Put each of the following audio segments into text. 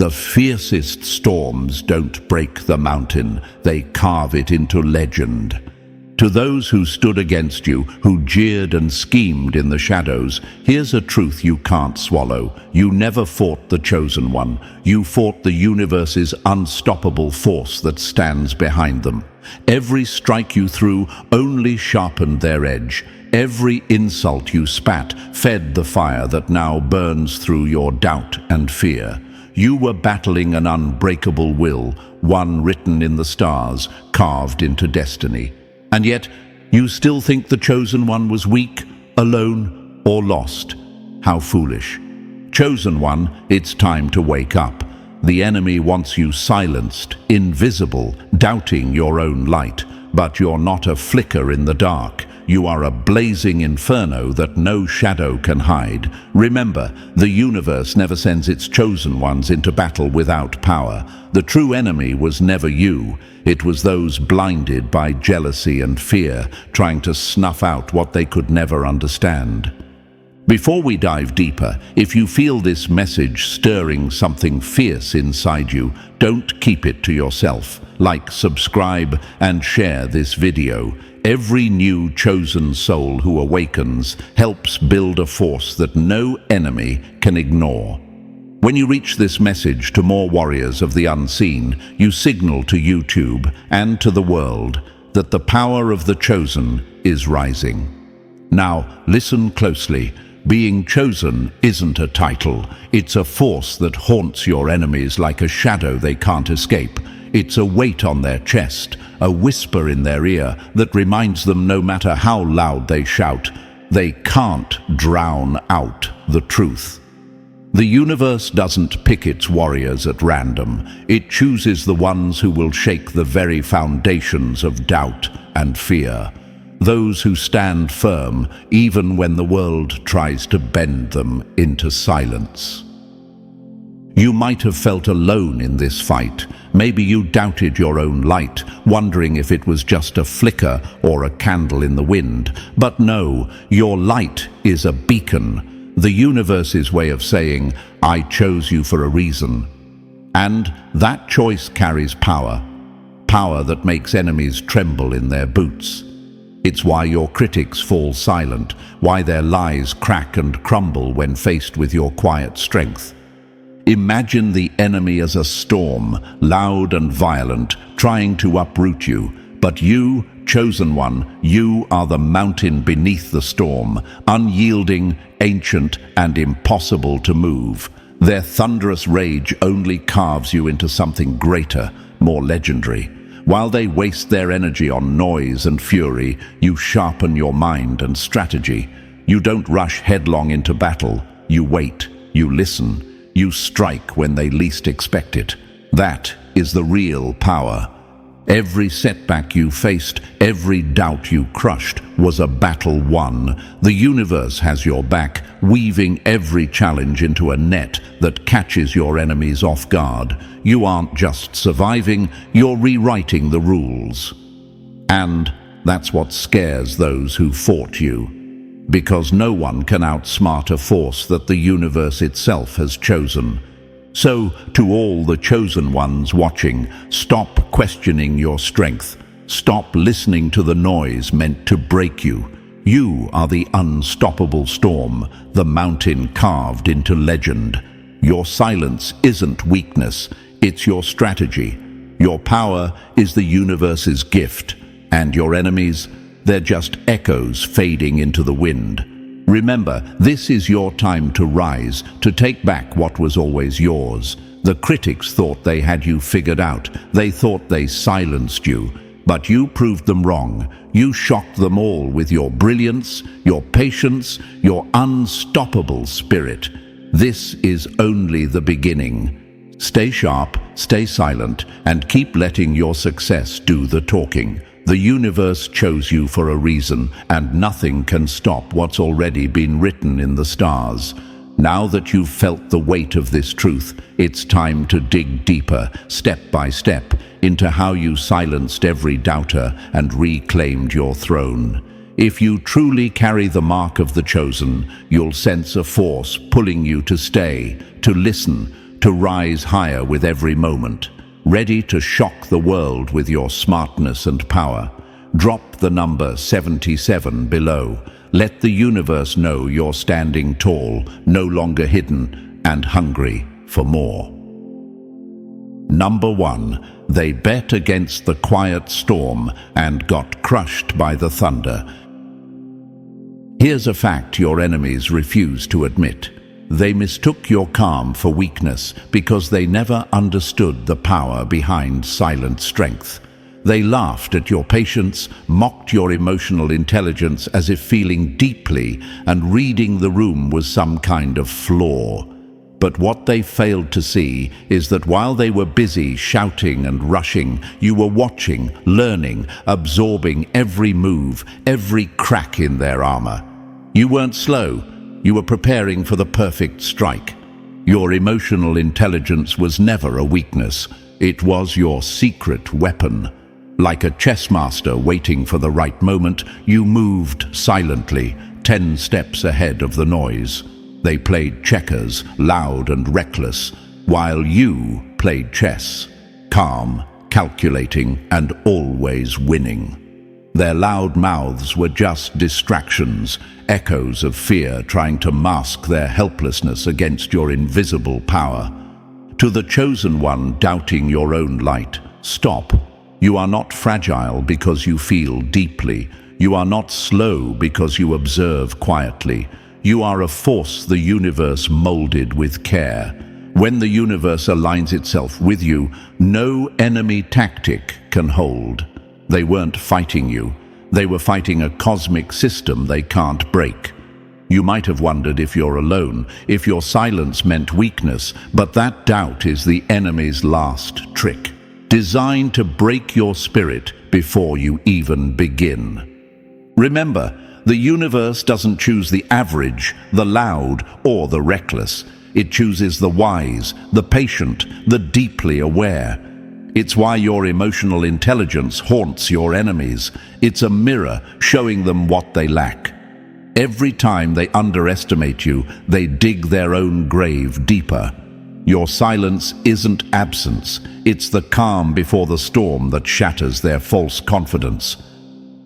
The fiercest storms don't break the mountain, they carve it into legend. To those who stood against you, who jeered and schemed in the shadows, here's a truth you can't swallow. You never fought the Chosen One. You fought the universe's unstoppable force that stands behind them. Every strike you threw only sharpened their edge. Every insult you spat fed the fire that now burns through your doubt and fear. You were battling an unbreakable will, one written in the stars, carved into destiny. And yet, you still think the Chosen One was weak, alone, or lost. How foolish. Chosen One, it's time to wake up. The enemy wants you silenced, invisible, doubting your own light. But you're not a flicker in the dark. You are a blazing inferno that no shadow can hide. Remember, the universe never sends its chosen ones into battle without power. The true enemy was never you. It was those blinded by jealousy and fear, trying to snuff out what they could never understand. Before we dive deeper, if you feel this message stirring something fierce inside you, don't keep it to yourself. Like, subscribe, and share this video. Every new chosen soul who awakens helps build a force that no enemy can ignore. When you reach this message to more warriors of the unseen, you signal to YouTube and to the world that the power of the chosen is rising. Now, listen closely. Being chosen isn't a title. It's a force that haunts your enemies like a shadow they can't escape. It's a weight on their chest, a whisper in their ear that reminds them no matter how loud they shout, they can't drown out the truth. The universe doesn't pick its warriors at random. It chooses the ones who will shake the very foundations of doubt and fear. Those who stand firm even when the world tries to bend them into silence. You might have felt alone in this fight. Maybe you doubted your own light, wondering if it was just a flicker or a candle in the wind. But no, your light is a beacon, the universe's way of saying, I chose you for a reason. And that choice carries power, power that makes enemies tremble in their boots. It's why your critics fall silent, why their lies crack and crumble when faced with your quiet strength. Imagine the enemy as a storm, loud and violent, trying to uproot you. But you, chosen one, you are the mountain beneath the storm, unyielding, ancient, and impossible to move. Their thunderous rage only carves you into something greater, more legendary. While they waste their energy on noise and fury, you sharpen your mind and strategy. You don't rush headlong into battle. You wait, you listen. You strike when they least expect it. That is the real power. Every setback you faced, every doubt you crushed, was a battle won. The universe has your back, weaving every challenge into a net that catches your enemies off guard. You aren't just surviving, you're rewriting the rules. And that's what scares those who fought you. Because no one can outsmart a force that the universe itself has chosen. So, to all the chosen ones watching, stop questioning your strength. Stop listening to the noise meant to break you. You are the unstoppable storm, the mountain carved into legend. Your silence isn't weakness, it's your strategy. Your power is the universe's gift, and your enemies, they're just echoes fading into the wind. Remember, this is your time to rise, to take back what was always yours. The critics thought they had you figured out. They thought they silenced you. But you proved them wrong. You shocked them all with your brilliance, your patience, your unstoppable spirit. This is only the beginning. Stay sharp, stay silent, and keep letting your success do the talking. The universe chose you for a reason, and nothing can stop what's already been written in the stars. Now that you've felt the weight of this truth, it's time to dig deeper, step by step, into how you silenced every doubter and reclaimed your throne. If you truly carry the mark of the chosen, you'll sense a force pulling you to stay, to listen, to rise higher with every moment, ready to shock the world with your smartness and power. Drop the number 77 below. Let the universe know you're standing tall, no longer hidden, and hungry for more. Number 1. They bet against the quiet storm and got crushed by the thunder. Here's a fact your enemies refuse to admit. They mistook your calm for weakness because they never understood the power behind silent strength. They laughed at your patience, mocked your emotional intelligence as if feeling deeply and reading the room was some kind of flaw. But what they failed to see is that while they were busy shouting and rushing, you were watching, learning, absorbing every move, every crack in their armor. You weren't slow. You were preparing for the perfect strike. Your emotional intelligence was never a weakness. It was your secret weapon. Like a chess master waiting for the right moment, you moved silently, 10 steps ahead of the noise. They played checkers, loud and reckless, while you played chess, calm, calculating, and always winning. Their loud mouths were just distractions, echoes of fear trying to mask their helplessness against your invisible power. To the chosen one doubting your own light, stop. You are not fragile because you feel deeply. You are not slow because you observe quietly. You are a force the universe molded with care. When the universe aligns itself with you, no enemy tactic can hold. They weren't fighting you. They were fighting a cosmic system they can't break. You might have wondered if you're alone, if your silence meant weakness, but that doubt is the enemy's last trick, designed to break your spirit before you even begin. Remember, the universe doesn't choose the average, the loud, or the reckless. It chooses the wise, the patient, the deeply aware. It's why your emotional intelligence haunts your enemies. It's a mirror showing them what they lack. Every time they underestimate you, they dig their own grave deeper. Your silence isn't absence. It's the calm before the storm that shatters their false confidence.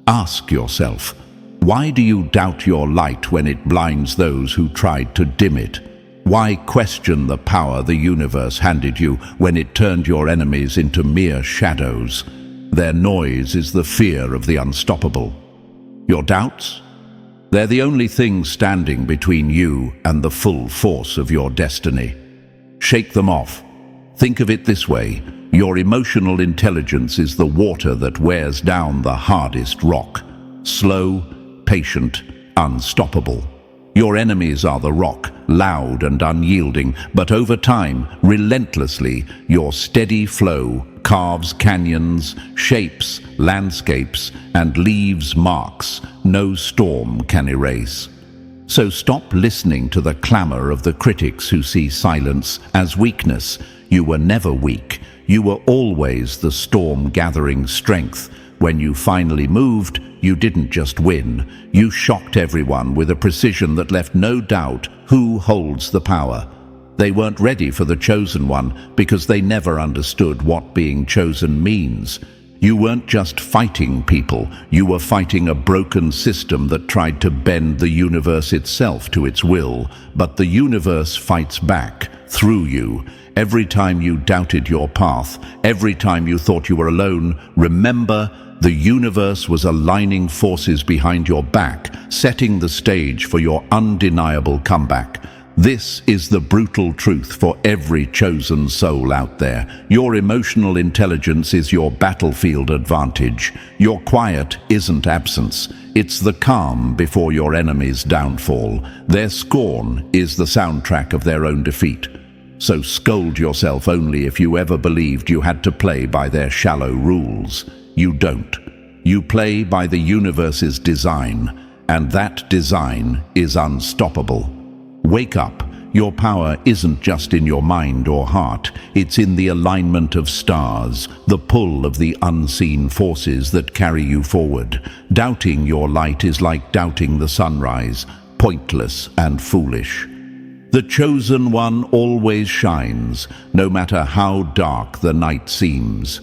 Ask yourself, why do you doubt your light when it blinds those who tried to dim it? Why question the power the universe handed you when it turned your enemies into mere shadows? Their noise is the fear of the unstoppable. Your doubts? They're the only thing standing between you and the full force of your destiny. Shake them off. Think of it this way. Your emotional intelligence is the water that wears down the hardest rock. Slow, patient, unstoppable. Your enemies are the rock, loud and unyielding, but over time, relentlessly, your steady flow carves canyons, shapes landscapes, and leaves marks no storm can erase. So stop listening to the clamor of the critics who see silence as weakness. You were never weak. You were always the storm-gathering strength. When you finally moved, you didn't just win. You shocked everyone with a precision that left no doubt who holds the power. They weren't ready for the chosen one because they never understood what being chosen means. You weren't just fighting people, you were fighting a broken system that tried to bend the universe itself to its will. But the universe fights back, through you. Every time you doubted your path, every time you thought you were alone, remember, the universe was aligning forces behind your back, setting the stage for your undeniable comeback. This is the brutal truth for every chosen soul out there. Your emotional intelligence is your battlefield advantage. Your quiet isn't absence. It's the calm before your enemy's downfall. Their scorn is the soundtrack of their own defeat. So scold yourself only if you ever believed you had to play by their shallow rules. You don't. You play by the universe's design, and that design is unstoppable. Wake up. Your power isn't just in your mind or heart. It's in the alignment of stars, the pull of the unseen forces that carry you forward. Doubting your light is like doubting the sunrise, pointless and foolish. The chosen one always shines, no matter how dark the night seems.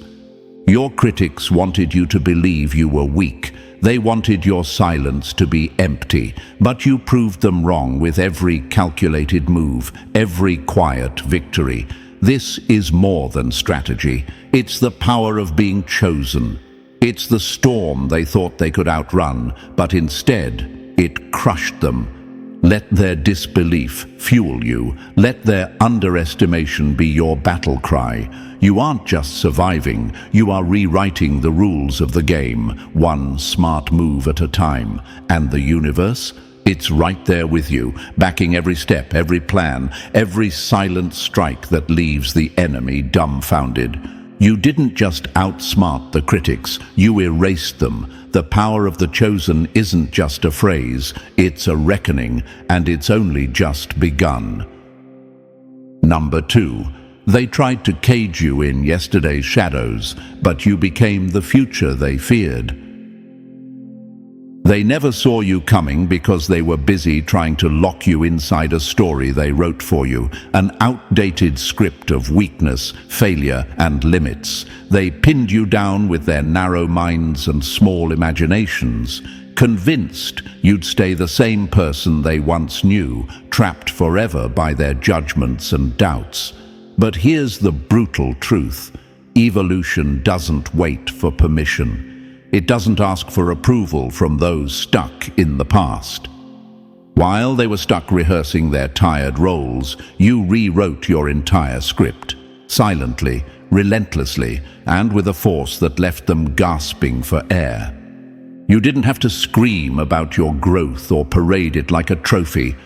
Your critics wanted you to believe you were weak. They wanted your silence to be empty, but you proved them wrong with every calculated move, every quiet victory. This is more than strategy. It's the power of being chosen. It's the storm they thought they could outrun, but instead, it crushed them. Let their disbelief fuel you. Let their underestimation be your battle cry. You aren't just surviving, you are rewriting the rules of the game, one smart move at a time. And the universe? It's right there with you, backing every step, every plan, every silent strike that leaves the enemy dumbfounded. You didn't just outsmart the critics, you erased them. The power of the chosen isn't just a phrase, it's a reckoning, and it's only just begun. Number 2. They tried to cage you in yesterday's shadows, but you became the future they feared. They never saw you coming because they were busy trying to lock you inside a story they wrote for you, an outdated script of weakness, failure, and limits. They pinned you down with their narrow minds and small imaginations, convinced you'd stay the same person they once knew, trapped forever by their judgments and doubts. But here's the brutal truth. Evolution doesn't wait for permission. It doesn't ask for approval from those stuck in the past. While they were stuck rehearsing their tired roles, you rewrote your entire script, silently, relentlessly, and with a force that left them gasping for air. You didn't have to scream about your growth or parade it like a trophy.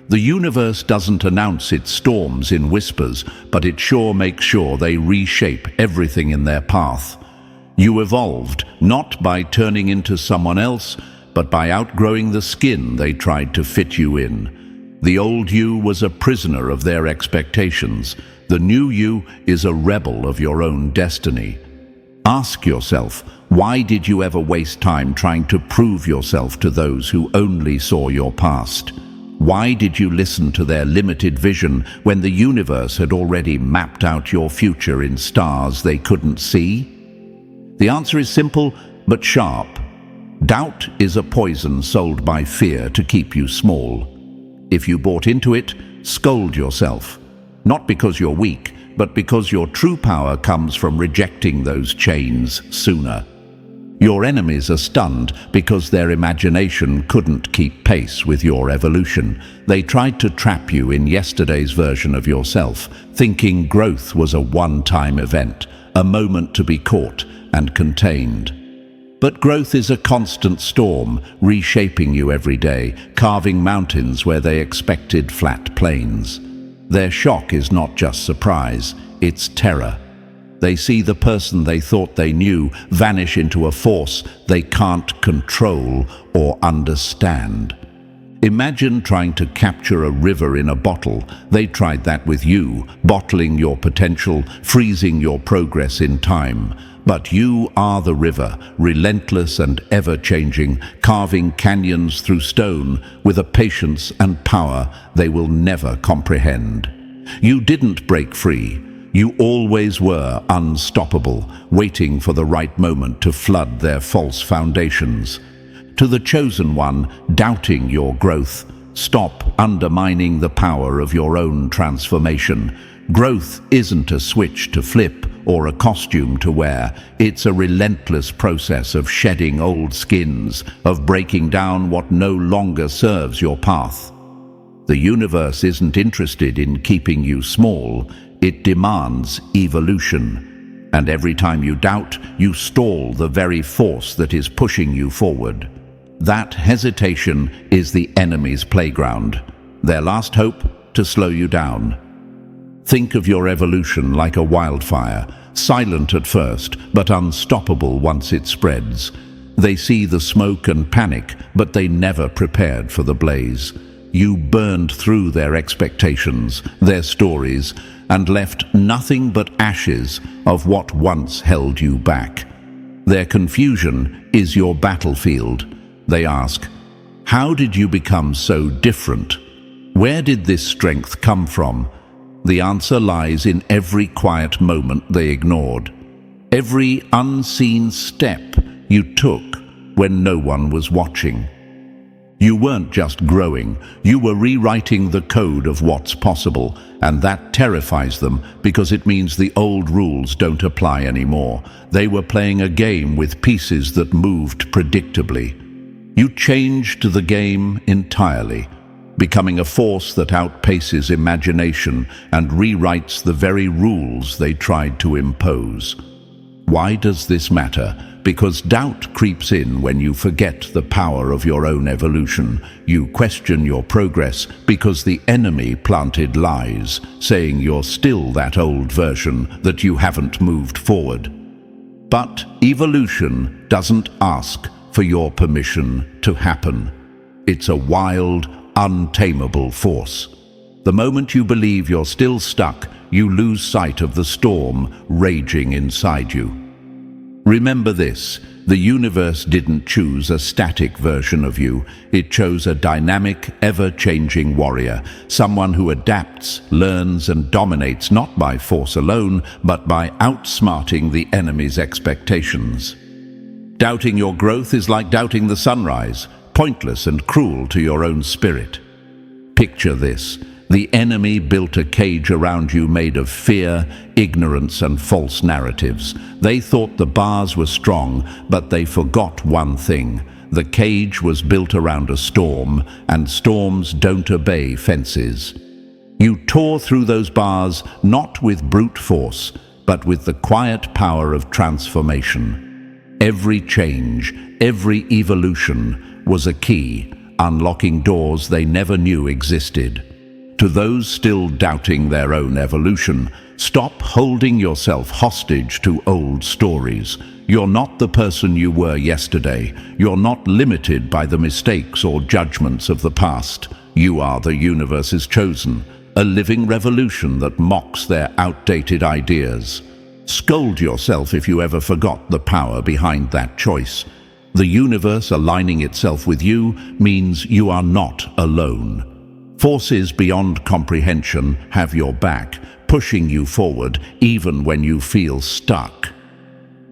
The universe doesn't announce its storms in whispers, but it sure makes sure they reshape everything in their path. You evolved, not by turning into someone else, but by outgrowing the skin they tried to fit you in. The old you was a prisoner of their expectations. The new you is a rebel of your own destiny. Ask yourself, why did you ever waste time trying to prove yourself to those who only saw your past? Why did you listen to their limited vision when the universe had already mapped out your future in stars they couldn't see? The answer is simple but sharp. Doubt is a poison sold by fear to keep you small. If you bought into it, scold yourself. Not because you're weak, but because your true power comes from rejecting those chains sooner. Your enemies are stunned because their imagination couldn't keep pace with your evolution. They tried to trap you in yesterday's version of yourself, thinking growth was a one-time event, a moment to be caught and contained. But growth is a constant storm, reshaping you every day, carving mountains where they expected flat plains. Their shock is not just surprise, it's terror. They see the person they thought they knew vanish into a force they can't control or understand. Imagine trying to capture a river in a bottle. They tried that with you, bottling your potential, freezing your progress in time. But you are the river, relentless and ever-changing, carving canyons through stone with a patience and power they will never comprehend. You didn't break free. You always were unstoppable, waiting for the right moment to flood their false foundations. To the chosen one, doubting your growth, stop undermining the power of your own transformation. Growth isn't a switch to flip or a costume to wear. It's a relentless process of shedding old skins, of breaking down what no longer serves your path. The universe isn't interested in keeping you small. It demands evolution. And every time you doubt, you stall the very force that is pushing you forward. That hesitation is the enemy's playground, their last hope to slow you down. Think of your evolution like a wildfire, silent at first, but unstoppable once it spreads. They see the smoke and panic, but they never prepared for the blaze. You burned through their expectations, their stories, and left nothing but ashes of what once held you back. Their confusion is your battlefield. They ask, how did you become so different? Where did this strength come from? The answer lies in every quiet moment they ignored. Every unseen step you took when no one was watching. You weren't just growing, you were rewriting the code of what's possible, and that terrifies them because it means the old rules don't apply anymore. They were playing a game with pieces that moved predictably. You changed the game entirely, becoming a force that outpaces imagination and rewrites the very rules they tried to impose. Why does this matter? Because doubt creeps in when you forget the power of your own evolution. You question your progress because the enemy planted lies, saying you're still that old version, that you haven't moved forward. But evolution doesn't ask for your permission to happen. It's a wild, untamable force. The moment you believe you're still stuck, you lose sight of the storm raging inside you. Remember this, the universe didn't choose a static version of you. It chose a dynamic, ever-changing warrior, someone who adapts, learns, and dominates not by force alone, but by outsmarting the enemy's expectations. Doubting your growth is like doubting the sunrise, pointless and cruel to your own spirit. Picture this. The enemy built a cage around you made of fear, ignorance, and false narratives. They thought the bars were strong, but they forgot one thing. The cage was built around a storm, and storms don't obey fences. You tore through those bars not with brute force, but with the quiet power of transformation. Every change, every evolution was a key, unlocking doors they never knew existed. To those still doubting their own evolution, stop holding yourself hostage to old stories. You're not the person you were yesterday. You're not limited by the mistakes or judgments of the past. You are the universe's chosen, a living revolution that mocks their outdated ideas. Scold yourself if you ever forgot the power behind that choice. The universe aligning itself with you means you are not alone. Forces beyond comprehension have your back, pushing you forward even when you feel stuck.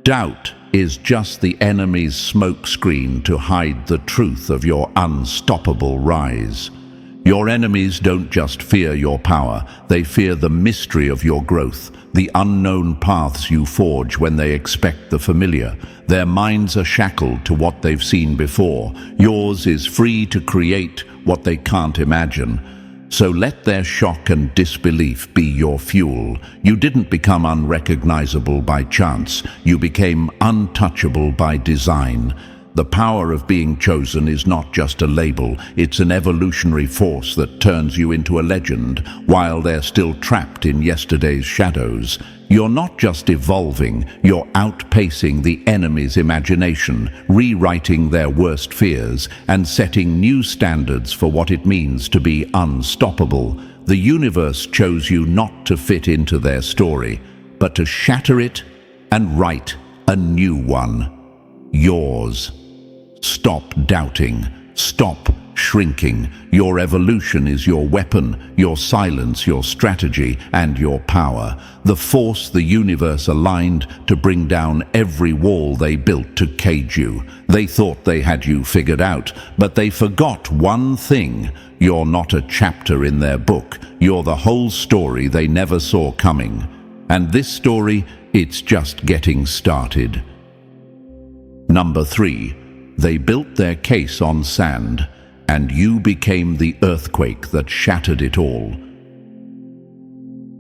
Doubt is just the enemy's smokescreen to hide the truth of your unstoppable rise. Your enemies don't just fear your power, they fear the mystery of your growth, the unknown paths you forge when they expect the familiar. Their minds are shackled to what they've seen before. Yours is free to create what they can't imagine. So let their shock and disbelief be your fuel. You didn't become unrecognizable by chance. You became untouchable by design. The power of being chosen is not just a label, it's an evolutionary force that turns you into a legend while they're still trapped in yesterday's shadows. You're not just evolving, you're outpacing the enemy's imagination, rewriting their worst fears, and setting new standards for what it means to be unstoppable. The universe chose you not to fit into their story, but to shatter it and write a new one. Yours. Stop doubting. Stop shrinking. Your evolution is your weapon, your silence, your strategy, and your power. The force the universe aligned to bring down every wall they built to cage you. They thought they had you figured out, but they forgot one thing. You're not a chapter in their book. You're the whole story they never saw coming. And this story, it's just getting started. Number 3. They built their case on sand, and you became the earthquake that shattered it all.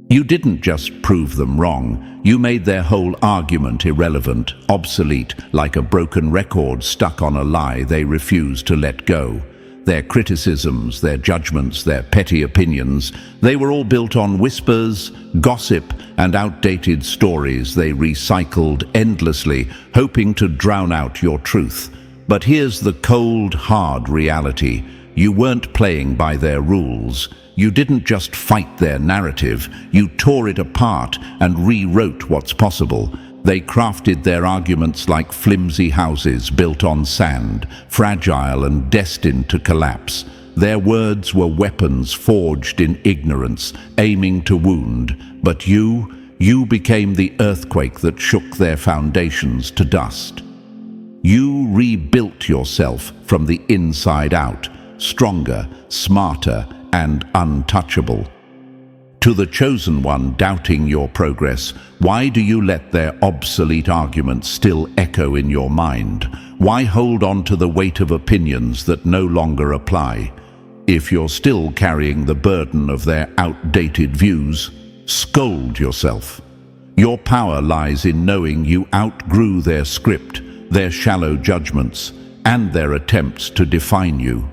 You didn't just prove them wrong, you made their whole argument irrelevant, obsolete, like a broken record stuck on a lie they refused to let go. Their criticisms, their judgments, their petty opinions, they were all built on whispers, gossip, and outdated stories they recycled endlessly, hoping to drown out your truth. But here's the cold, hard reality. You weren't playing by their rules. You didn't just fight their narrative. You tore it apart and rewrote what's possible. They crafted their arguments like flimsy houses built on sand, fragile and destined to collapse. Their words were weapons forged in ignorance, aiming to wound. But you became the earthquake that shook their foundations to dust. You rebuilt yourself from the inside out, stronger, smarter, and untouchable. To the chosen one doubting your progress, why do you let their obsolete arguments still echo in your mind? Why hold on to the weight of opinions that no longer apply? If you're still carrying the burden of their outdated views, scold yourself. Your power lies in knowing you outgrew their script, their shallow judgments, and their attempts to define you.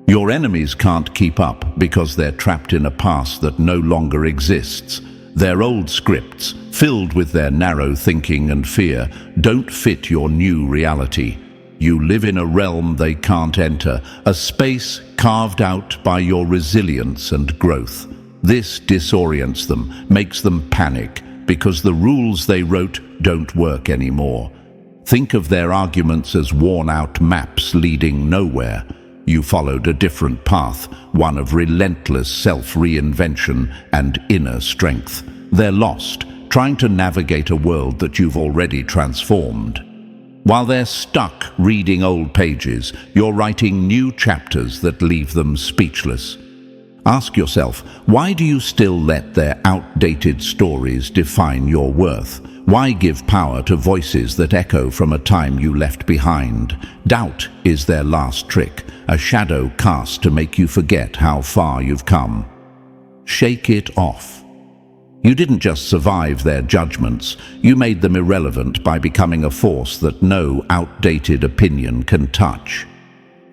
Your enemies can't keep up because they're trapped in a past that no longer exists. Their old scripts, filled with their narrow thinking and fear, don't fit your new reality. You live in a realm they can't enter, a space carved out by your resilience and growth. This disorients them, makes them panic, because the rules they wrote don't work anymore. Think of their arguments as worn-out maps leading nowhere. You followed a different path, one of relentless self-reinvention and inner strength. They're lost, trying to navigate a world that you've already transformed. While they're stuck reading old pages, you're writing new chapters that leave them speechless. Ask yourself, why do you still let their outdated stories define your worth? Why give power to voices that echo from a time you left behind? Doubt is their last trick, a shadow cast to make you forget how far you've come. Shake it off. You didn't just survive their judgments, you made them irrelevant by becoming a force that no outdated opinion can touch.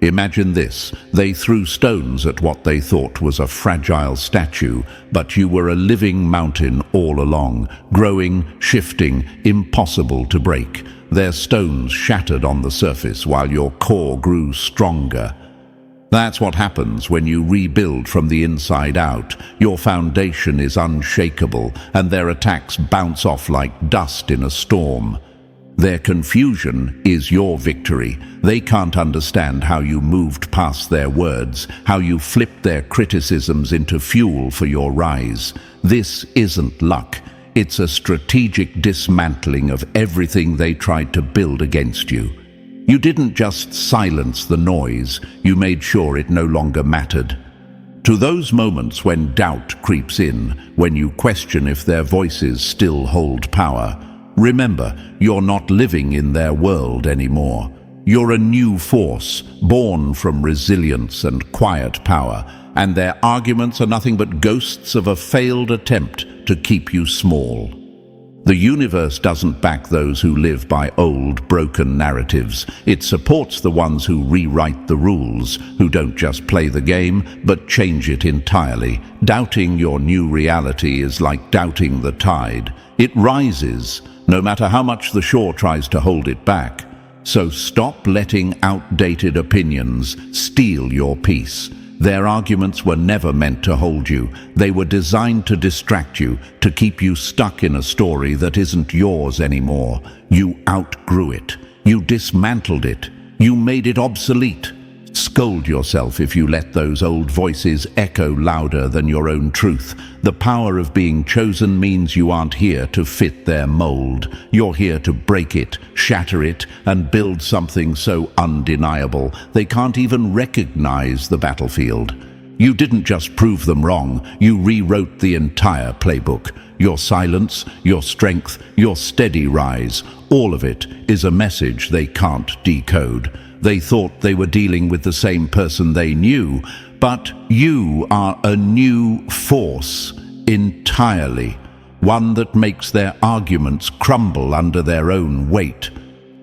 Imagine this, they threw stones at what they thought was a fragile statue, but you were a living mountain all along, growing, shifting, impossible to break. Their stones shattered on the surface while your core grew stronger. That's what happens when you rebuild from the inside out. Your foundation is unshakable, and their attacks bounce off like dust in a storm. Their confusion is your victory. They can't understand how you moved past their words, how you flipped their criticisms into fuel for your rise. This isn't luck. It's a strategic dismantling of everything they tried to build against you. You didn't just silence the noise, you made sure it no longer mattered. To those moments when doubt creeps in, when you question if their voices still hold power, remember, you're not living in their world anymore. You're a new force, born from resilience and quiet power, and their arguments are nothing but ghosts of a failed attempt to keep you small. The universe doesn't back those who live by old, broken narratives. It supports the ones who rewrite the rules, who don't just play the game, but change it entirely. Doubting your new reality is like doubting the tide. It rises, no matter how much the shore tries to hold it back. So stop letting outdated opinions steal your peace. Their arguments were never meant to hold you. They were designed to distract you, to keep you stuck in a story that isn't yours anymore. You outgrew it. You dismantled it. You made it obsolete. Scold yourself if you let those old voices echo louder than your own truth. The power of being chosen means you aren't here to fit their mold. You're here to break it, shatter it, and build something so undeniable they can't even recognize the battlefield. You didn't just prove them wrong, you rewrote the entire playbook. Your silence, your strength, your steady rise, all of it is a message they can't decode. They thought they were dealing with the same person they knew, but you are a new force entirely, one that makes their arguments crumble under their own weight.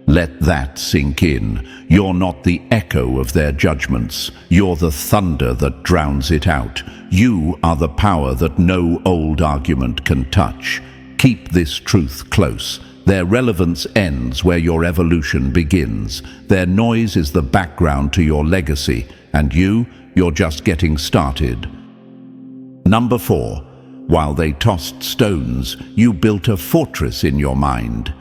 Let that sink in. You're not the echo of their judgments. You're the thunder that drowns it out. You are the power that no old argument can touch. Keep this truth close. Their relevance ends where your evolution begins. Their noise is the background to your legacy, and you're just getting started. Number 4. While they tossed stones, you built a fortress in your mind.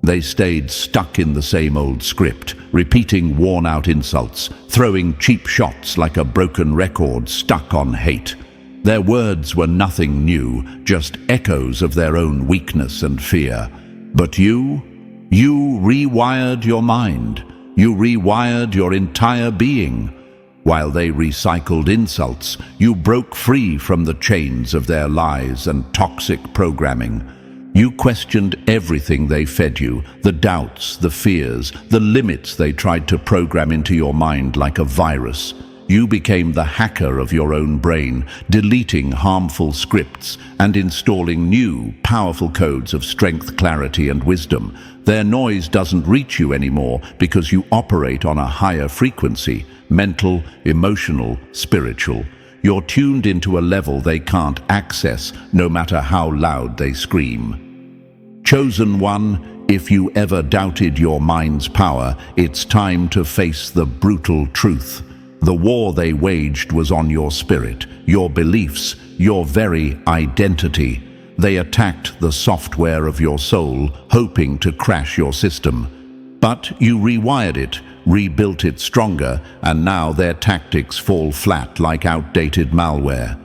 They stayed stuck in the same old script, repeating worn-out insults, throwing cheap shots like a broken record stuck on hate. Their words were nothing new, just echoes of their own weakness and fear. But you rewired your mind. You rewired your entire being. While they recycled insults, you broke free from the chains of their lies and toxic programming. You questioned everything they fed you, the doubts, the fears, the limits they tried to program into your mind like a virus. You became the hacker of your own brain, deleting harmful scripts and installing new, powerful codes of strength, clarity, and wisdom. Their noise doesn't reach you anymore because you operate on a higher frequency, mental, emotional, spiritual. You're tuned into a level they can't access, no matter how loud they scream. Chosen one, if you ever doubted your mind's power, it's time to face the brutal truth. The war they waged was on your spirit, your beliefs, your very identity. They attacked the software of your soul, hoping to crash your system. But you rewired it, rebuilt it stronger, and now their tactics fall flat like outdated malware.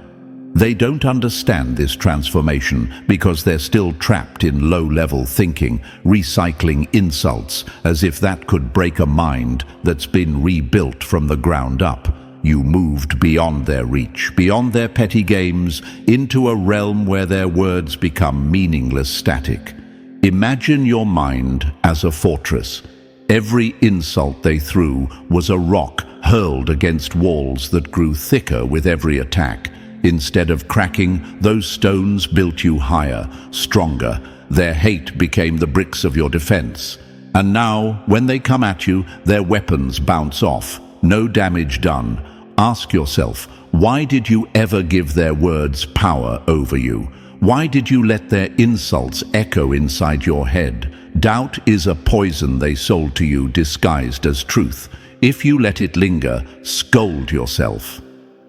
They don't understand this transformation because they're still trapped in low-level thinking, recycling insults as if that could break a mind that's been rebuilt from the ground up. You moved beyond their reach, beyond their petty games, into a realm where their words become meaningless static. Imagine your mind as a fortress. Every insult they threw was a rock hurled against walls that grew thicker with every attack. Instead of cracking, those stones built you higher, stronger. Their hate became the bricks of your defense. And now, when they come at you, their weapons bounce off. No damage done. Ask yourself, why did you ever give their words power over you? Why did you let their insults echo inside your head? Doubt is a poison they sold to you disguised as truth. If you let it linger, scold yourself.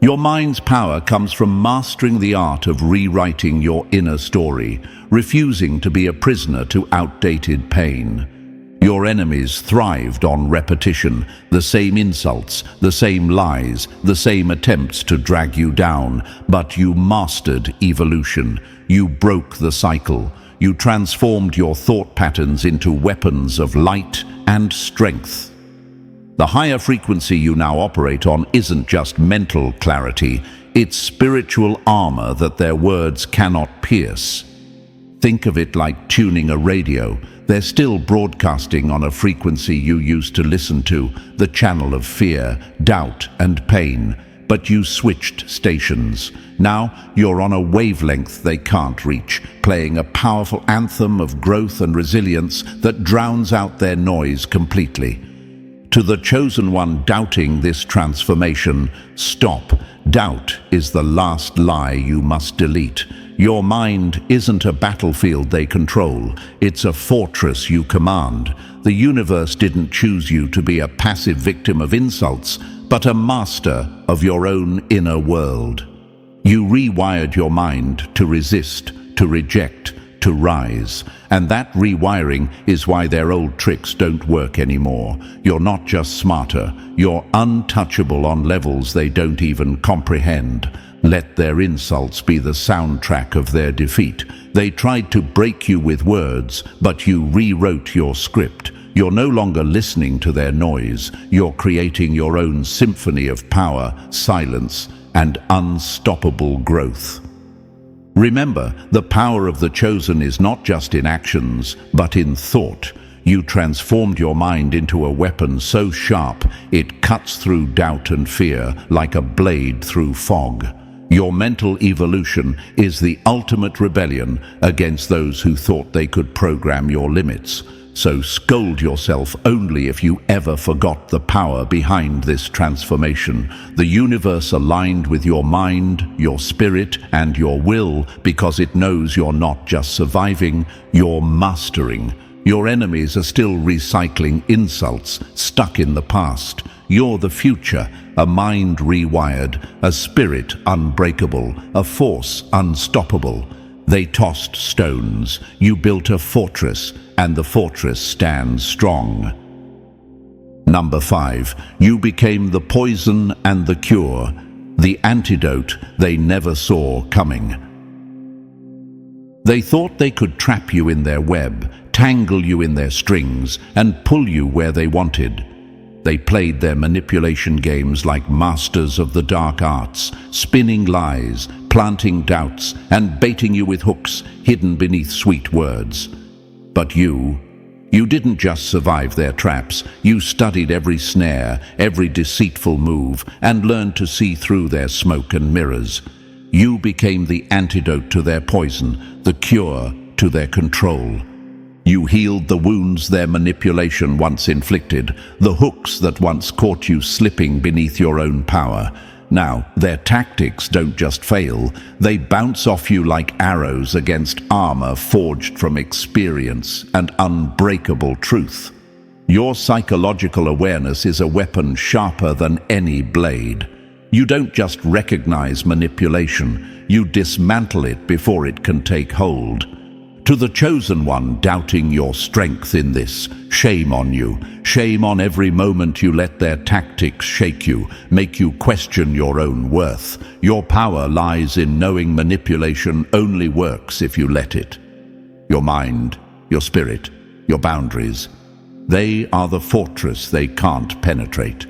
Your mind's power comes from mastering the art of rewriting your inner story, refusing to be a prisoner to outdated pain. Your enemies thrived on repetition, the same insults, the same lies, the same attempts to drag you down, but you mastered evolution. You broke the cycle. You transformed your thought patterns into weapons of light and strength. The higher frequency you now operate on isn't just mental clarity, it's spiritual armor that their words cannot pierce. Think of it like tuning a radio. They're still broadcasting on a frequency you used to listen to, the channel of fear, doubt, and pain. But you switched stations. Now you're on a wavelength they can't reach, playing a powerful anthem of growth and resilience that drowns out their noise completely. To the chosen one doubting this transformation, stop. Doubt is the last lie you must delete. Your mind isn't a battlefield they control. It's a fortress you command. The universe didn't choose you to be a passive victim of insults, but a master of your own inner world. You rewired your mind to resist, to reject, to rise. And that rewiring is why their old tricks don't work anymore. You're not just smarter, you're untouchable on levels they don't even comprehend. Let their insults be the soundtrack of their defeat. They tried to break you with words, but you rewrote your script. You're no longer listening to their noise. You're creating your own symphony of power, silence, and unstoppable growth. Remember, the power of the chosen is not just in actions, but in thought. You transformed your mind into a weapon so sharp it cuts through doubt and fear like a blade through fog. Your mental evolution is the ultimate rebellion against those who thought they could program your limits. So scold yourself only if you ever forgot the power behind this transformation. The universe aligned with your mind, your spirit, and your will because it knows you're not just surviving, you're mastering. Your enemies are still recycling insults stuck in the past. You're the future, a mind rewired, a spirit unbreakable, a force unstoppable. They tossed stones. You built a fortress, and the fortress stands strong. Number 5. You became the poison and the cure, the antidote they never saw coming. They thought they could trap you in their web, tangle you in their strings, and pull you where they wanted. They played their manipulation games like masters of the dark arts, spinning lies, planting doubts, and baiting you with hooks hidden beneath sweet words. But you didn't just survive their traps. You studied every snare, every deceitful move, and learned to see through their smoke and mirrors. You became the antidote to their poison, the cure to their control. You healed the wounds their manipulation once inflicted, the hooks that once caught you slipping beneath your own power. Now, their tactics don't just fail, they bounce off you like arrows against armor forged from experience and unbreakable truth. Your psychological awareness is a weapon sharper than any blade. You don't just recognize manipulation, you dismantle it before it can take hold. To the chosen one doubting your strength in this, shame on you. Shame on every moment you let their tactics shake you, make you question your own worth. Your power lies in knowing manipulation only works if you let it. Your mind, your spirit, your boundaries, they are the fortress they can't penetrate.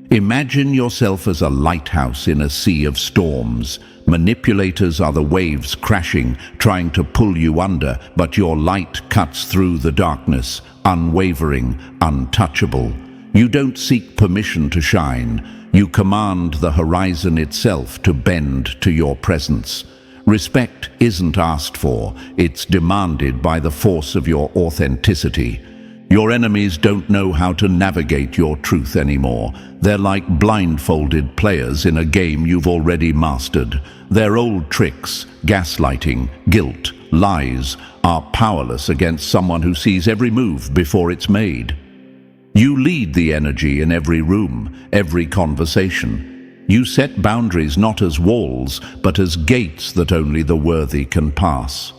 Imagine yourself as a lighthouse in a sea of storms. Manipulators are the waves crashing, trying to pull you under, but your light cuts through the darkness, unwavering, untouchable. You don't seek permission to shine. You command the horizon itself to bend to your presence. Respect isn't asked for, it's demanded by the force of your authenticity. Your enemies don't know how to navigate your truth anymore. They're like blindfolded players in a game you've already mastered. Their old tricks, gaslighting, guilt, lies, are powerless against someone who sees every move before it's made. You lead the energy in every room, every conversation. You set boundaries not as walls, but as gates that only the worthy can pass.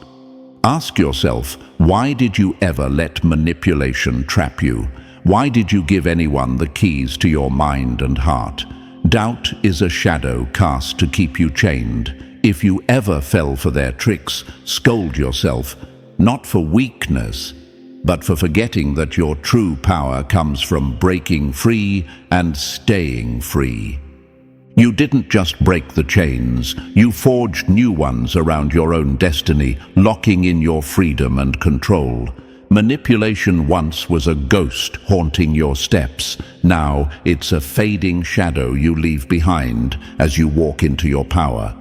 Ask yourself, why did you ever let manipulation trap you? Why did you give anyone the keys to your mind and heart? Doubt is a shadow cast to keep you chained. If you ever fell for their tricks, scold yourself, not for weakness, but for forgetting that your true power comes from breaking free and staying free. You didn't just break the chains, you forged new ones around your own destiny, locking in your freedom and control. Manipulation once was a ghost haunting your steps. Now it's a fading shadow you leave behind as you walk into your power.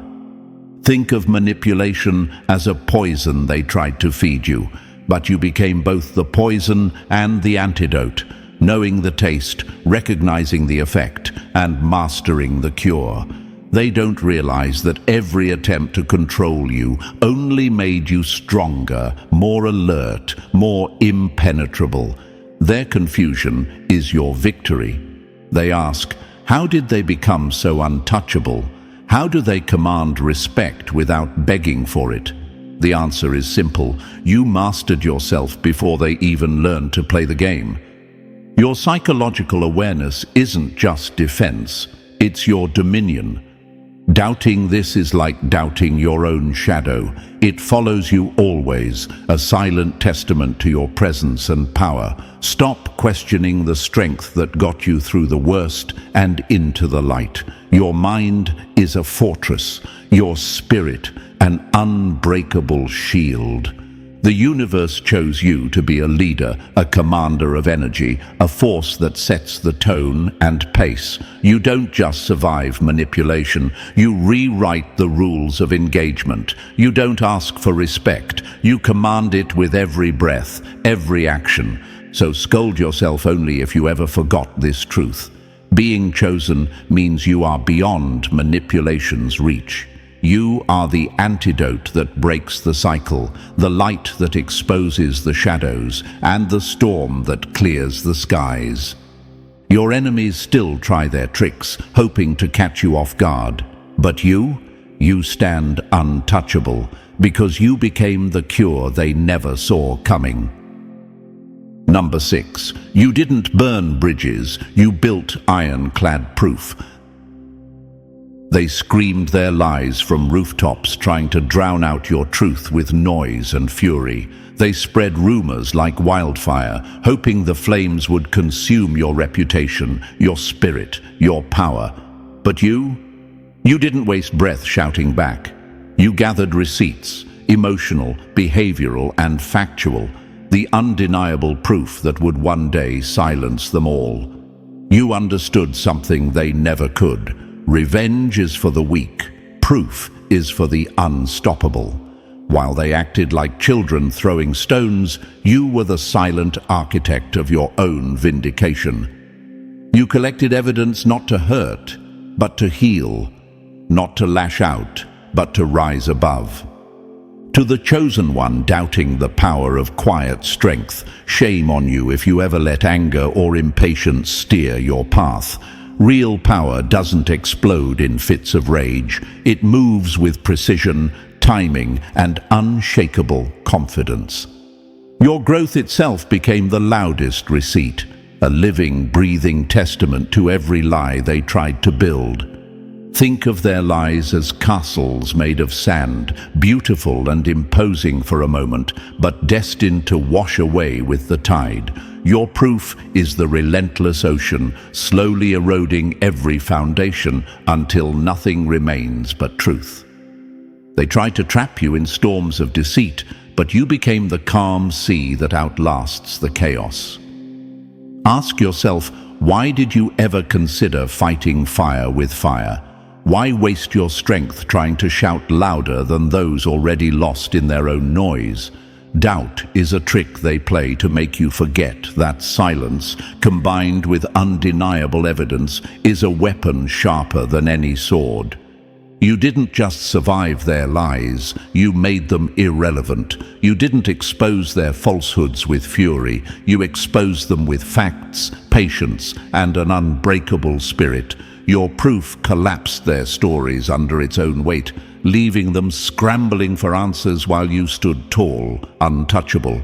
Think of manipulation as a poison they tried to feed you, but you became both the poison and the antidote. Knowing the taste, recognizing the effect, and mastering the cure. They don't realize that every attempt to control you only made you stronger, more alert, more impenetrable. Their confusion is your victory. They ask, how did they become so untouchable? How do they command respect without begging for it? The answer is simple. You mastered yourself before they even learned to play the game. Your psychological awareness isn't just defense, it's your dominion. Doubting this is like doubting your own shadow. It follows you always, a silent testament to your presence and power. Stop questioning the strength that got you through the worst and into the light. Your mind is a fortress, your spirit an unbreakable shield. The universe chose you to be a leader, a commander of energy, a force that sets the tone and pace. You don't just survive manipulation, you rewrite the rules of engagement. You don't ask for respect, you command it with every breath, every action. So scold yourself only if you ever forgot this truth. Being chosen means you are beyond manipulation's reach. You are the antidote that breaks the cycle, the light that exposes the shadows, and the storm that clears the skies. Your enemies still try their tricks, hoping to catch you off guard. But you stand untouchable. because you became the cure they never saw coming. Number 6. You didn't burn bridges, you built ironclad proof. They screamed their lies from rooftops, trying to drown out your truth with noise and fury. They spread rumors like wildfire, hoping the flames would consume your reputation, your spirit, your power. But you didn't waste breath shouting back. You gathered receipts, emotional, behavioral, and factual, the undeniable proof that would one day silence them all. You understood something they never could. Revenge is for the weak. Proof is for the unstoppable. While they acted like children throwing stones, you were the silent architect of your own vindication. You collected evidence not to hurt, but to heal, not to lash out, but to rise above. To the chosen one doubting the power of quiet strength, shame on you if you ever let anger or impatience steer your path. Real power doesn't explode in fits of rage. It moves with precision, timing, and unshakable confidence. Your growth itself became the loudest receipt, a living, breathing testament to every lie they tried to build. Think of their lies as castles made of sand, beautiful and imposing for a moment, but destined to wash away with the tide. Your proof is the relentless ocean, slowly eroding every foundation until nothing remains but truth. They tried to trap you in storms of deceit, but you became the calm sea that outlasts the chaos. Ask yourself, why did you ever consider fighting fire with fire? Why waste your strength trying to shout louder than those already lost in their own noise? Doubt is a trick they play to make you forget that silence, combined with undeniable evidence, is a weapon sharper than any sword. You didn't just survive their lies, you made them irrelevant. You didn't expose their falsehoods with fury, you exposed them with facts, patience, and an unbreakable spirit. Your proof collapsed their stories under its own weight, leaving them scrambling for answers while you stood tall, untouchable.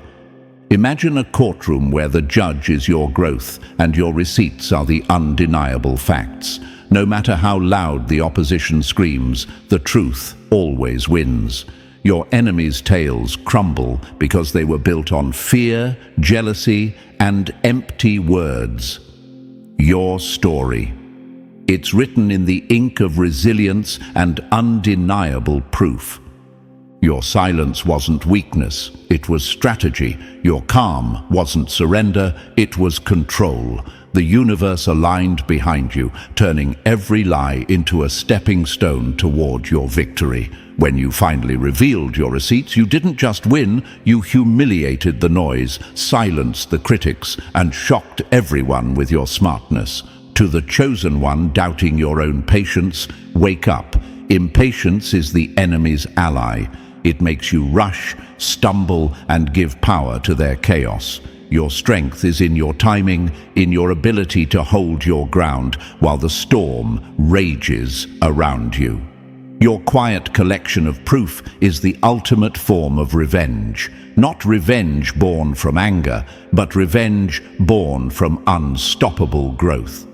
Imagine a courtroom where the judge is your growth and your receipts are the undeniable facts. No matter how loud the opposition screams, the truth always wins. Your enemies' tales crumble because they were built on fear, jealousy, and empty words. Your story. It's written in the ink of resilience and undeniable proof. Your silence wasn't weakness, it was strategy. Your calm wasn't surrender, it was control. The universe aligned behind you, turning every lie into a stepping stone toward your victory. When you finally revealed your receipts, you didn't just win, you humiliated the noise, silenced the critics, and shocked everyone with your smartness. To the chosen one doubting your own patience, wake up. Impatience is the enemy's ally. It makes you rush, stumble, and give power to their chaos. Your strength is in your timing, in your ability to hold your ground while the storm rages around you. Your quiet collection of proof is the ultimate form of revenge. Not revenge born from anger, but revenge born from unstoppable growth.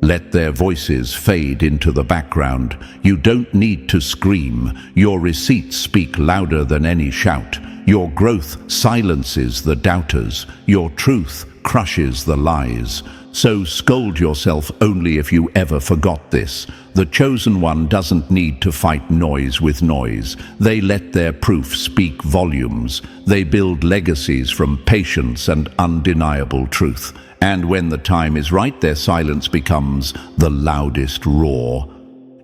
Let their voices fade into the background. You don't need to scream. Your receipts speak louder than any shout. Your growth silences the doubters. Your truth crushes the lies. So scold yourself only if you ever forgot this. The chosen one doesn't need to fight noise with noise. They let their proof speak volumes. They build legacies from patience and undeniable truth. And when the time is right, their silence becomes the loudest roar.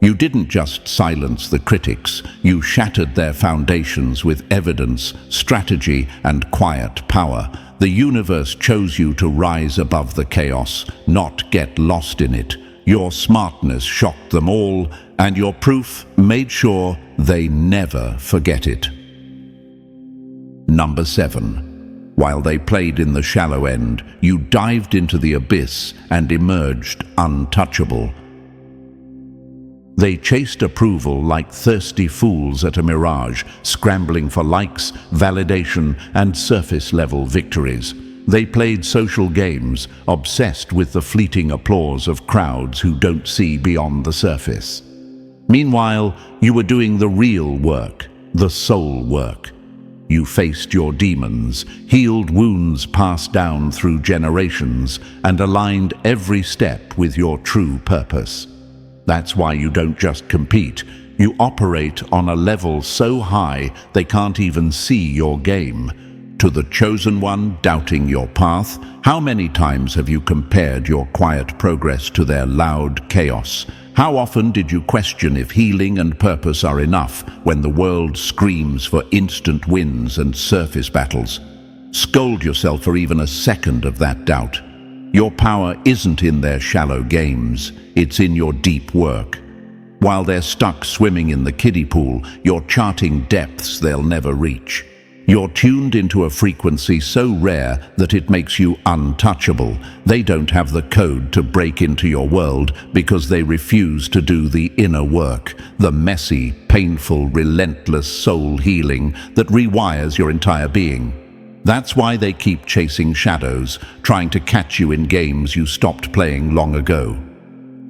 You didn't just silence the critics, you shattered their foundations with evidence, strategy, and quiet power. The universe chose you to rise above the chaos, not get lost in it. Your smartness shocked them all, and your proof made sure they never forget it. Number 7. While they played in the shallow end, you dived into the abyss and emerged untouchable. They chased approval like thirsty fools at a mirage, scrambling for likes, validation, and surface-level victories. They played social games, obsessed with the fleeting applause of crowds who don't see beyond the surface. Meanwhile, you were doing the real work, the soul work. You faced your demons, healed wounds passed down through generations, and aligned every step with your true purpose. That's why you don't just compete. You operate on a level so high they can't even see your game. To the chosen one doubting your path, how many times have you compared your quiet progress to their loud chaos? How often did you question if healing and purpose are enough when the world screams for instant wins and surface battles? Scold yourself for even a second of that doubt. Your power isn't in their shallow games, it's in your deep work. While they're stuck swimming in the kiddie pool, you're charting depths they'll never reach. You're tuned into a frequency so rare that it makes you untouchable. They don't have the code to break into your world because they refuse to do the inner work, the messy, painful, relentless soul healing that rewires your entire being. That's why they keep chasing shadows, trying to catch you in games you stopped playing long ago.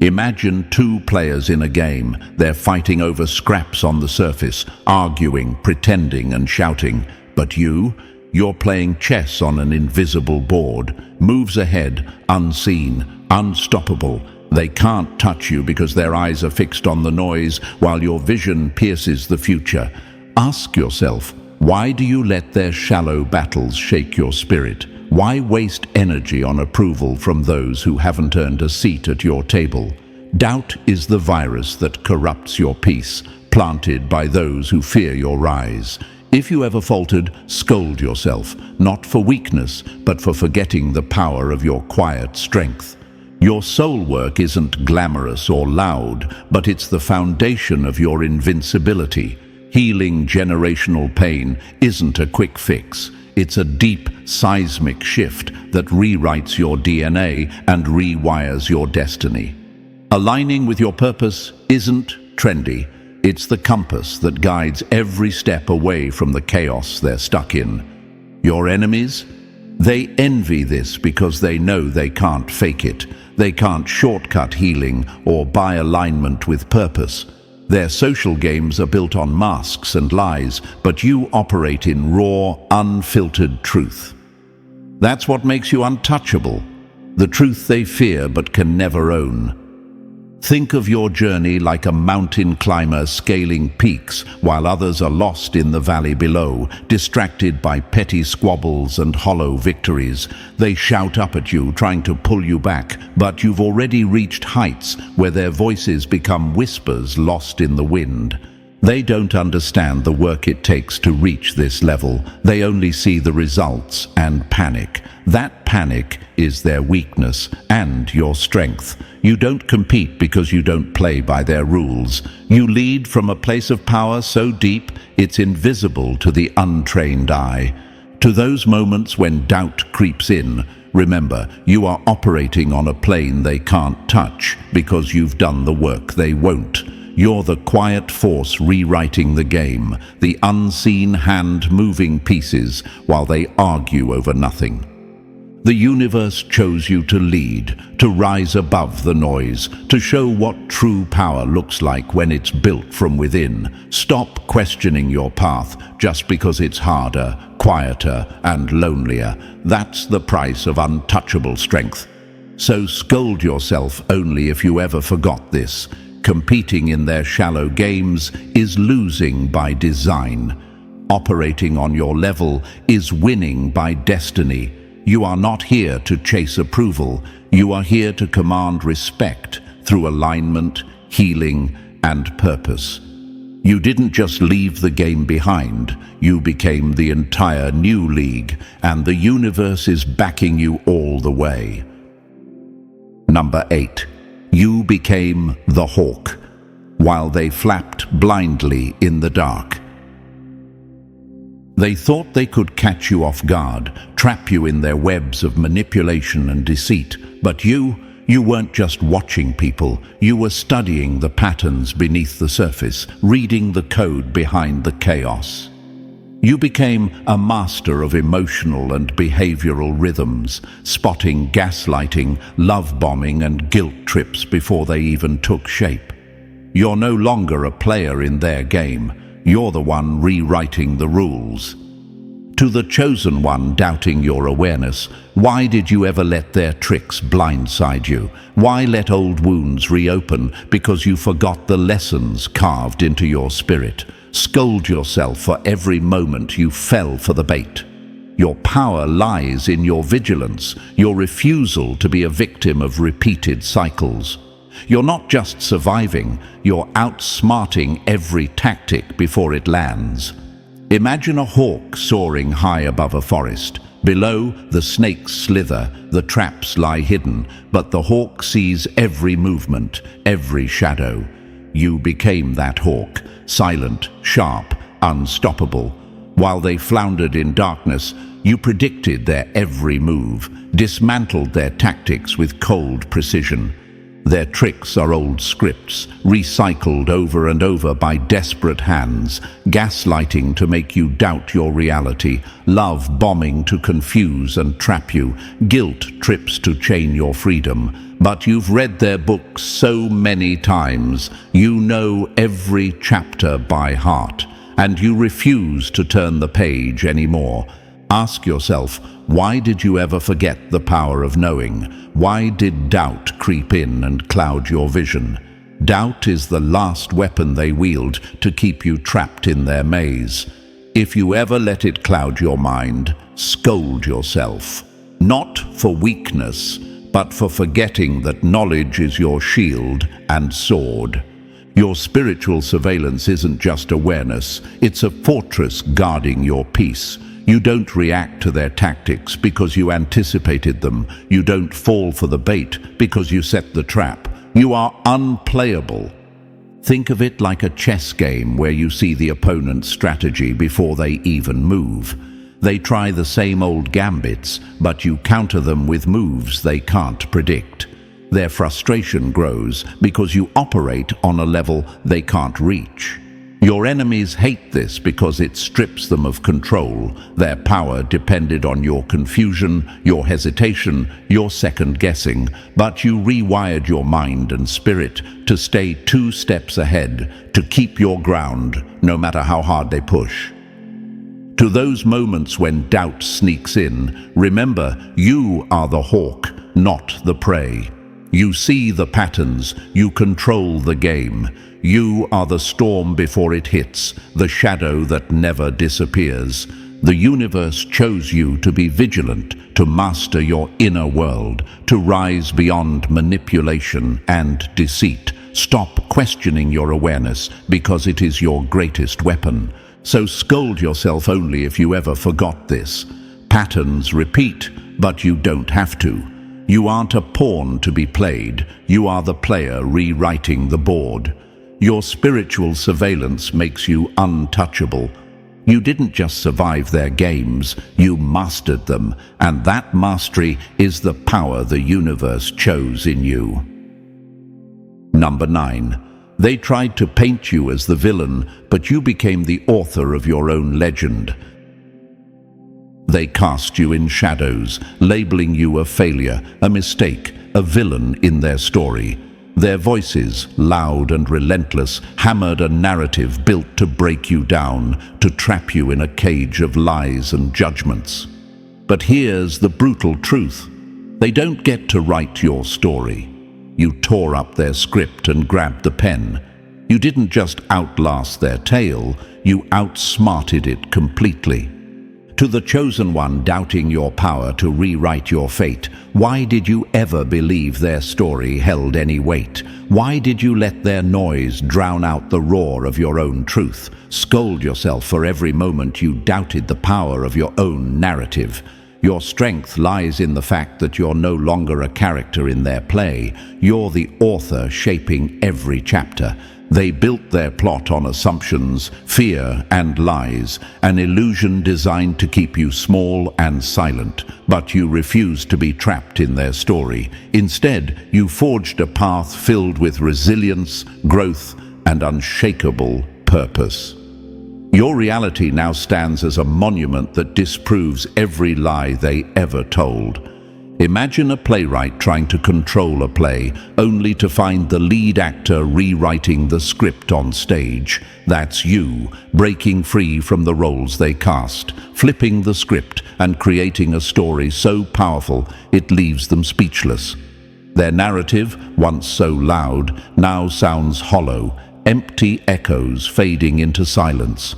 Imagine two players in a game. They're fighting over scraps on the surface, arguing, pretending, and shouting. But you're playing chess on an invisible board, moves ahead, unseen, unstoppable. They can't touch you because their eyes are fixed on the noise while your vision pierces the future. Ask yourself, why do you let their shallow battles shake your spirit? Why waste energy on approval from those who haven't earned a seat at your table? Doubt is the virus that corrupts your peace, planted by those who fear your rise. If you ever faltered, scold yourself, not for weakness, but for forgetting the power of your quiet strength. Your soul work isn't glamorous or loud, but it's the foundation of your invincibility. Healing generational pain isn't a quick fix. It's a deep, seismic shift that rewrites your DNA and rewires your destiny. Aligning with your purpose isn't trendy. It's the compass that guides every step away from the chaos they're stuck in. Your enemies? They envy this because they know they can't fake it. They can't shortcut healing or buy alignment with purpose. Their social games are built on masks and lies, but you operate in raw, unfiltered truth. That's what makes you untouchable, the truth they fear but can never own. Think of your journey like a mountain climber scaling peaks while others are lost in the valley below, distracted by petty squabbles and hollow victories. They shout up at you, trying to pull you back, but you've already reached heights where their voices become whispers lost in the wind. They don't understand the work it takes to reach this level. They only see the results and panic. That panic is their weakness and your strength. You don't compete because you don't play by their rules. You lead from a place of power so deep it's invisible to the untrained eye. To those moments when doubt creeps in, remember, you are operating on a plane they can't touch because you've done the work they won't. You're the quiet force rewriting the game, the unseen hand moving pieces while they argue over nothing. The universe chose you to lead, to rise above the noise, to show what true power looks like when it's built from within. Stop questioning your path just because it's harder, quieter, and lonelier. That's the price of untouchable strength. So scold yourself only if you ever forgot this. Competing in their shallow games is losing by design. Operating on your level is winning by destiny. You are not here to chase approval. You are here to command respect through alignment, healing, and purpose. You didn't just leave the game behind. You became the entire new league, and the universe is backing you all the way. Number 8. You became the hawk, while they flapped blindly in the dark. They thought they could catch you off guard, trap you in their webs of manipulation and deceit, but you You weren't just watching people, you were studying the patterns beneath the surface, reading the code behind the chaos. You became a master of emotional and behavioral rhythms, spotting gaslighting, love bombing, and guilt trips before they even took shape. You're no longer a player in their game, you're the one rewriting the rules. To the chosen one doubting your awareness, why did you ever let their tricks blindside you? Why let old wounds reopen because you forgot the lessons carved into your spirit? Scold yourself for every moment you fell for the bait. Your power lies in your vigilance, your refusal to be a victim of repeated cycles. You're not just surviving, you're outsmarting every tactic before it lands. Imagine a hawk soaring high above a forest. Below, the snakes slither, the traps lie hidden, but the hawk sees every movement, every shadow. You became that hawk, silent, sharp, unstoppable. While they floundered in darkness, you predicted their every move, dismantled their tactics with cold precision. Their tricks are old scripts, recycled over and over by desperate hands, gaslighting to make you doubt your reality, love bombing to confuse and trap you, guilt trips to chain your freedom. But you've read their books so many times, you know every chapter by heart, and you refuse to turn the page anymore. Ask yourself, why did you ever forget the power of knowing? Why did doubt creep in and cloud your vision? Doubt is the last weapon they wield to keep you trapped in their maze. If you ever let it cloud your mind, scold yourself. Not for weakness, but for forgetting that knowledge is your shield and sword. Your spiritual surveillance isn't just awareness, it's a fortress guarding your peace. You don't react to their tactics because you anticipated them. You don't fall for the bait because you set the trap. You are unplayable. Think of it like a chess game where you see the opponent's strategy before they even move. They try the same old gambits, but you counter them with moves they can't predict. Their frustration grows because you operate on a level they can't reach. Your enemies hate this because it strips them of control. Their power depended on your confusion, your hesitation, your second-guessing, but you rewired your mind and spirit to stay 2 steps ahead, to keep your ground, no matter how hard they push. To those moments when doubt sneaks in, remember, you are the hawk, not the prey. You see the patterns, you control the game. You are the storm before it hits, the shadow that never disappears. The universe chose you to be vigilant, to master your inner world, to rise beyond manipulation and deceit. Stop questioning your awareness because it is your greatest weapon. So scold yourself only if you ever forgot this. Patterns repeat, but you don't have to. You aren't a pawn to be played. You are the player rewriting the board. Your spiritual surveillance makes you untouchable. You didn't just survive their games, you mastered them, and that mastery is the power the universe chose in you. Number 9. They tried to paint you as the villain, but you became the author of your own legend. They cast you in shadows, labeling you a failure, a mistake, a villain in their story. Their voices, loud and relentless, hammered a narrative built to break you down, to trap you in a cage of lies and judgments. But here's the brutal truth. They don't get to write your story. You tore up their script and grabbed the pen. You didn't just outlast their tale, you outsmarted it completely. To the chosen one doubting your power to rewrite your fate, why did you ever believe their story held any weight? Why did you let their noise drown out the roar of your own truth? Scold yourself for every moment you doubted the power of your own narrative. Your strength lies in the fact that you're no longer a character in their play. You're the author shaping every chapter. They built their plot on assumptions, fear, and lies, an illusion designed to keep you small and silent. But you refused to be trapped in their story. Instead, you forged a path filled with resilience, growth, and unshakable purpose. Your reality now stands as a monument that disproves every lie they ever told. Imagine a playwright trying to control a play, only to find the lead actor rewriting the script on stage. That's you, breaking free from the roles they cast, flipping the script and creating a story so powerful it leaves them speechless. Their narrative, once so loud, now sounds hollow, empty echoes fading into silence.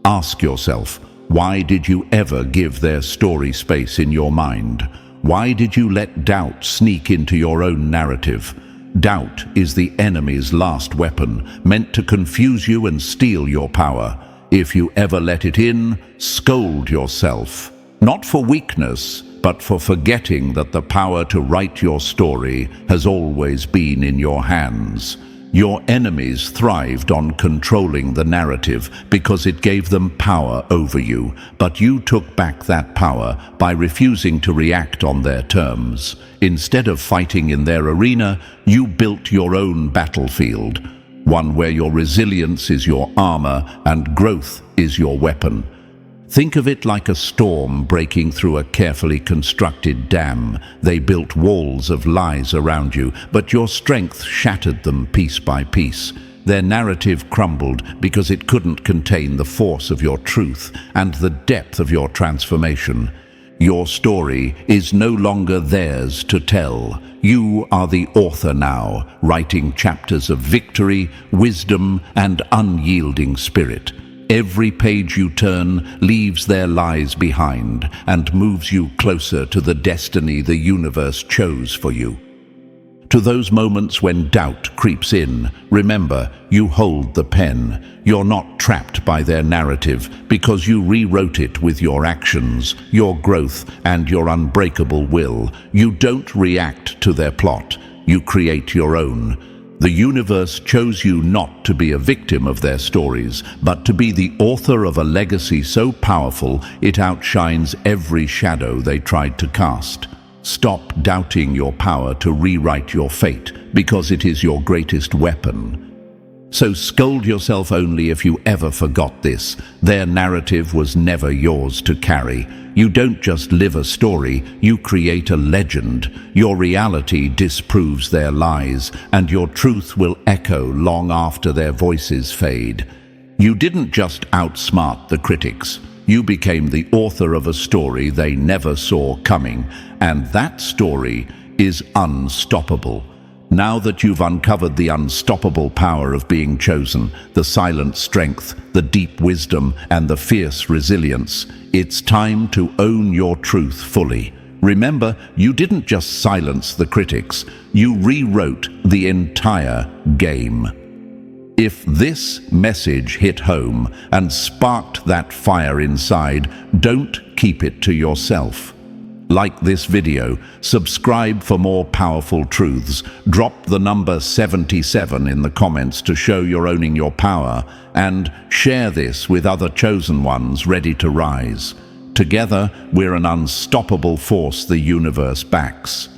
Ask yourself, why did you ever give their story space in your mind? Why did you let doubt sneak into your own narrative? Doubt is the enemy's last weapon, meant to confuse you and steal your power. If you ever let it in, scold yourself. Not for weakness, but for forgetting that the power to write your story has always been in your hands. Your enemies thrived on controlling the narrative because it gave them power over you, but you took back that power by refusing to react on their terms. Instead of fighting in their arena, you built your own battlefield, one where your resilience is your armor and growth is your weapon. Think of it like a storm breaking through a carefully constructed dam. They built walls of lies around you, but your strength shattered them piece by piece. Their narrative crumbled because it couldn't contain the force of your truth and the depth of your transformation. Your story is no longer theirs to tell. You are the author now, writing chapters of victory, wisdom, and unyielding spirit. Every page you turn leaves their lies behind and moves you closer to the destiny the universe chose for you. To those moments when doubt creeps in, remember, you hold the pen. You're not trapped by their narrative because you rewrote it with your actions, your growth, and your unbreakable will. You don't react to their plot. You create your own. The universe chose you not to be a victim of their stories, but to be the author of a legacy so powerful it outshines every shadow they tried to cast. Stop doubting your power to rewrite your fate, because it is your greatest weapon. So scold yourself only if you ever forgot this. Their narrative was never yours to carry. You don't just live a story, you create a legend. Your reality disproves their lies, and your truth will echo long after their voices fade. You didn't just outsmart the critics. You became the author of a story they never saw coming, and that story is unstoppable. Now that you've uncovered the unstoppable power of being chosen, the silent strength, the deep wisdom, and the fierce resilience, it's time to own your truth fully. Remember, you didn't just silence the critics, you rewrote the entire game. If this message hit home and sparked that fire inside, don't keep it to yourself. Like this video, subscribe for more powerful truths, drop the number 77 in the comments to show you're owning your power, and share this with other chosen ones ready to rise. Together, we're an unstoppable force the universe backs.